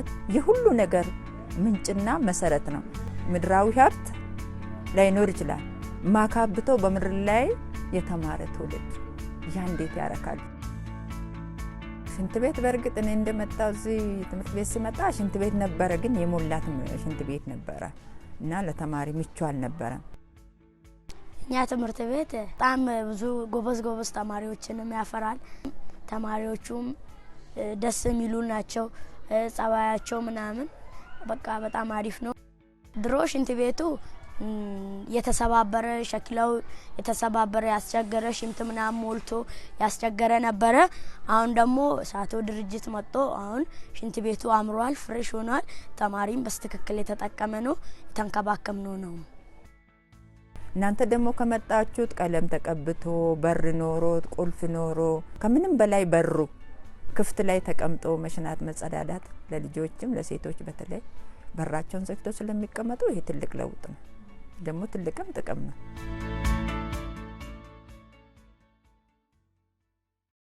ማለት የሁሉ ነገር ምንጭና መሰረት ነው። ምድራዊ ሀብት ላይኖር ይችላል። ማካብተው በምድር ላይ የተማረ ትውልድ ያ እንዴት ያረካል። ሽንት ቤት በርግጥ እኔ እንደመጣው እዚህ ትምህርት ቤት ሲመጣ ሽንት ቤት ነበረ፣ ግን የሞላት ሽንት ቤት ነበረ እና ለተማሪ ምቹ አልነበረም። እኛ ትምህርት ቤት በጣም ብዙ ጎበዝ ተማሪዎችንም ያፈራል። ተማሪዎቹም ደስ የሚሉ ናቸው። ጸባያቸው ምናምን በቃ በጣም አሪፍ ነው። ድሮ ሽንት ቤቱ የተሰባበረ ሸክላው የተሰባበረ ያስቸገረ ሽንት ምናምን ሞልቶ ያስቸገረ ነበረ። አሁን ደግሞ ሳቶ ድርጅት መጥቶ አሁን ሽንት ቤቱ አምሯል፣ ፍሬሽ ሆኗል። ተማሪም በስትክክል የተጠቀመ ነው፣ የተንከባከብነው ነው። እናንተ ደግሞ ከመጣችሁት ቀለም ተቀብቶ በር ኖሮ ቁልፍ ኖሮ ከምንም በላይ በሩ ክፍት ላይ ተቀምጦ መሽናት መጸዳዳት ለልጆችም ለሴቶች በተለይ በራቸውን ዘግተው ስለሚቀመጡ ይሄ ትልቅ ለውጥ ነው። ደግሞ ትልቅም ጥቅም ነው።